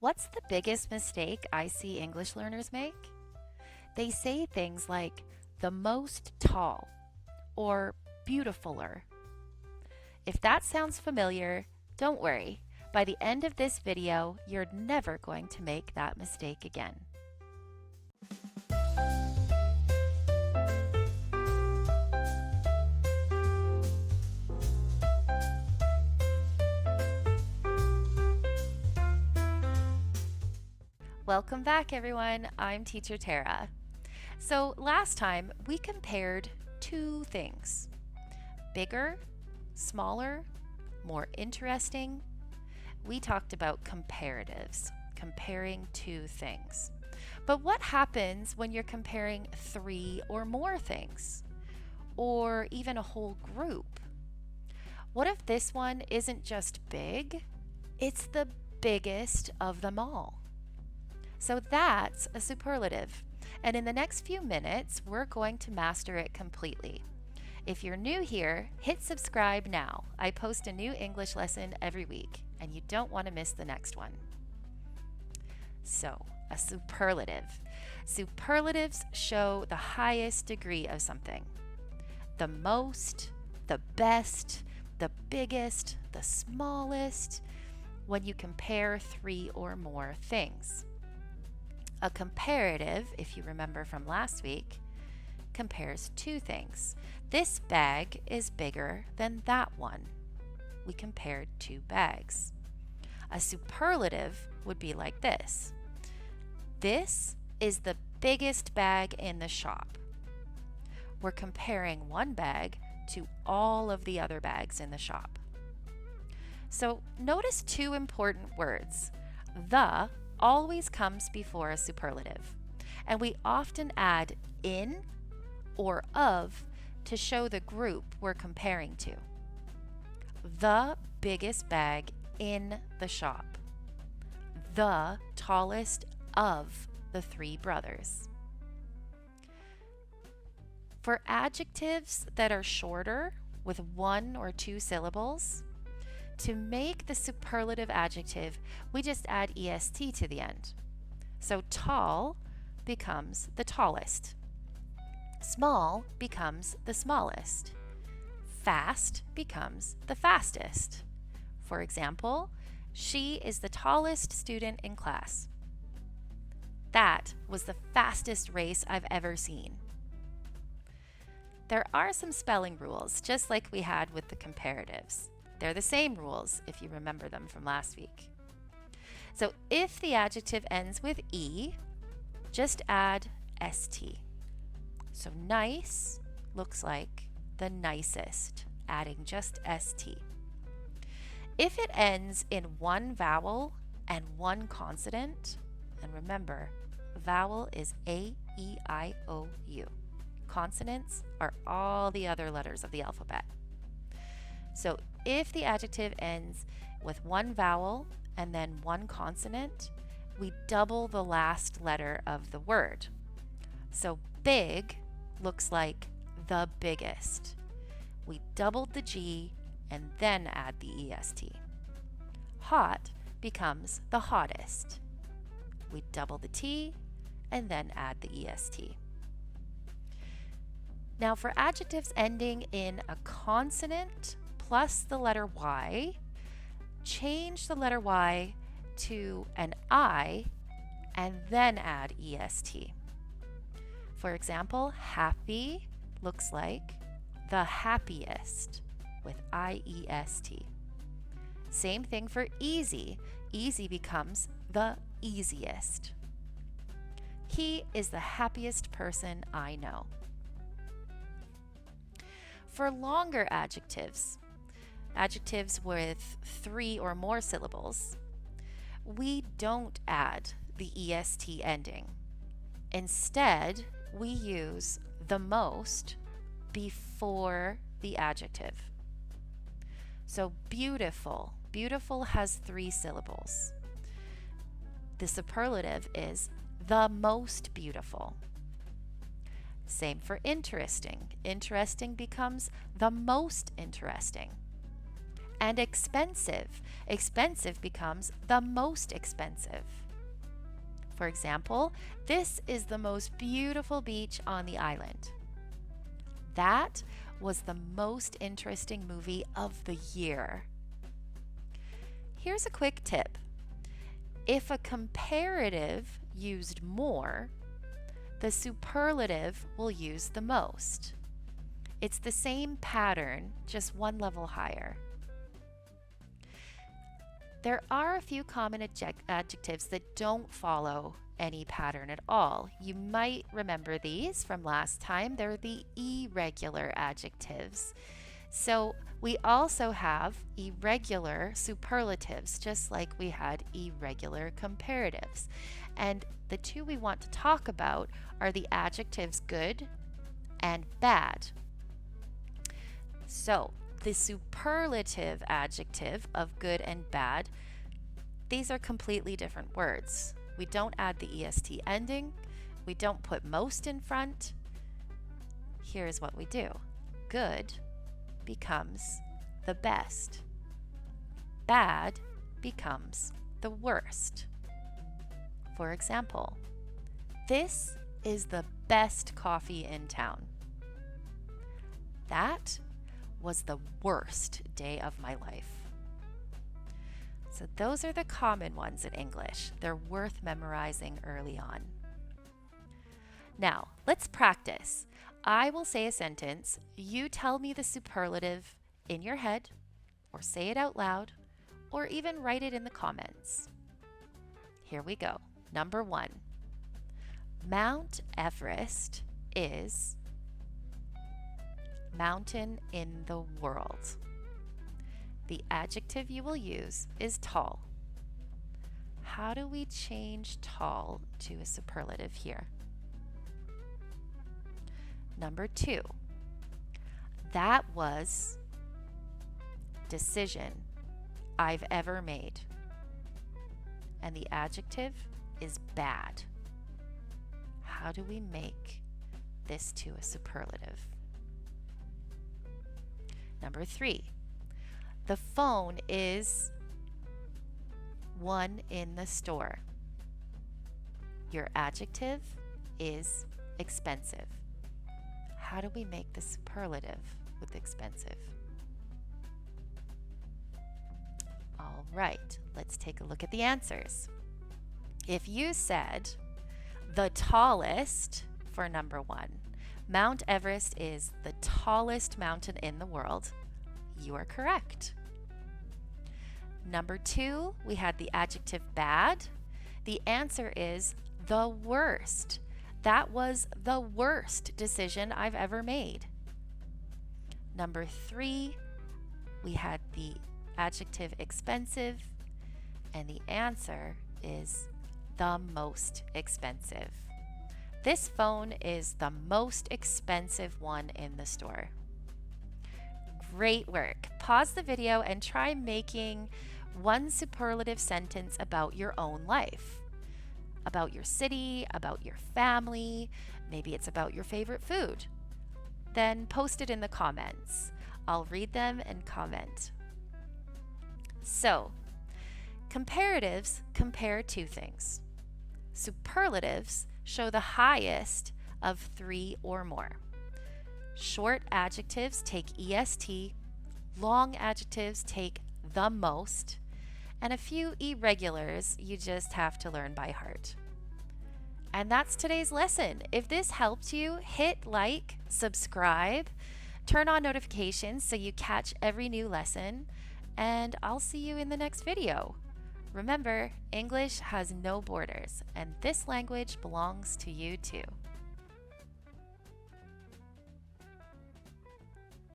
What's the biggest mistake I see English learners make? They say things like the most tall or beautifuler. If that sounds familiar, don't worry. By the end of this video, you're never going to make that mistake again. Welcome back, everyone. I'm Teacher Tara. So last time we compared two things: bigger, smaller, more interesting. We talked about comparatives, comparing two things. But what happens when you're comparing three or more things, or even a whole group? What if this one isn't just big, it's the biggest of them all? So that's a superlative. And in the next few minutes, we're going to master it completely. If you're new here, hit subscribe now. I post a new English lesson every week, and you don't want to miss the next one. So, a superlative. Superlatives show the highest degree of something. The most, the best, the biggest, the smallest, when you compare three or more things. A comparative, if you remember from last week, compares two things. This bag is bigger than that one. We compared two bags. A superlative would be like this. This is the biggest bag in the shop. We're comparing one bag to all of the other bags in the shop. So notice two important words. The always comes before a superlative, and we often add in or of to show the group we're comparing to. The biggest bag in the shop. The tallest of the three brothers. For adjectives that are shorter with one or two syllables, to make the superlative adjective, we just add est to the end. So tall becomes the tallest. Small becomes the smallest. Fast becomes the fastest. For example, she is the tallest student in class. That was the fastest race I've ever seen. There are some spelling rules, just like we had with the comparatives. They're the same rules if you remember them from last week. So if the adjective ends with E, just add st. So nice looks like the nicest, adding just st. If it ends in one vowel and one consonant, and remember, vowel is A, E, I, O, U. Consonants are all the other letters of the alphabet. So if the adjective ends with one vowel and then one consonant, we double the last letter of the word. So big looks like the biggest. We doubled the G and then add the EST. Hot becomes the hottest. We double the T and then add the EST. Now for adjectives ending in a consonant plus the letter Y, change the letter Y to an I and then add EST. For example, happy looks like the happiest with IEST. Same thing for easy. Easy becomes the easiest. He is the happiest person I know. For longer adjectives, adjectives with three or more syllables, we don't add the est ending. Instead, we use the most before the adjective. So beautiful. Beautiful has three syllables. The superlative is the most beautiful. Same for interesting. Interesting becomes the most interesting. And expensive. Expensive becomes the most expensive. For example, this is the most beautiful beach on the island. That was the most interesting movie of the year. Here's a quick tip. If a comparative used more, the superlative will use the most. It's the same pattern, just one level higher. There are a few common adjectives that don't follow any pattern at all. You might remember these from last time. They're the irregular adjectives. So we also have irregular superlatives, just like we had irregular comparatives. And the two we want to talk about are the adjectives good and bad. So the superlative adjective of good and bad, these are completely different words. We don't add the est ending. We don't put most in front. Here's what we do. Good becomes the best. Bad becomes the worst. For example, this is the best coffee in town. That was the worst day of my life. So those are the common ones in English. They're worth memorizing early on. Now, let's practice. I will say a sentence. You tell me the superlative in your head, or say it out loud, or even write it in the comments. Here we go. Number 1. Mount Everest is mountain in the world. The adjective you will use is tall. How do we change tall to a superlative here? Number 2. That was decision I've ever made. And the adjective is bad. How do we make this to a superlative? Number 3. The phone is one in the store. Your adjective is expensive. How do we make the superlative with expensive? All right, let's take a look at the answers. If you said the tallest for number 1, Mount Everest is the tallest mountain in the world, you are correct. Number 2, we had the adjective bad. The answer is the worst. That was the worst decision I've ever made. Number 3, we had the adjective expensive, and the answer is the most expensive. This phone is the most expensive one in the store. Great work. Pause the video and try making one superlative sentence about your own life. About your city, about your family, maybe it's about your favorite food. Then post it in the comments. I'll read them and comment. So, comparatives compare two things. Superlatives show the highest of 3 or more. Short adjectives take est, long adjectives take the most, and a few irregulars you just have to learn by heart. And that's today's lesson. If this helped you, hit like, subscribe, turn on notifications so you catch every new lesson, and I'll see you in the next video. Remember, English has no borders, and this language belongs to you too.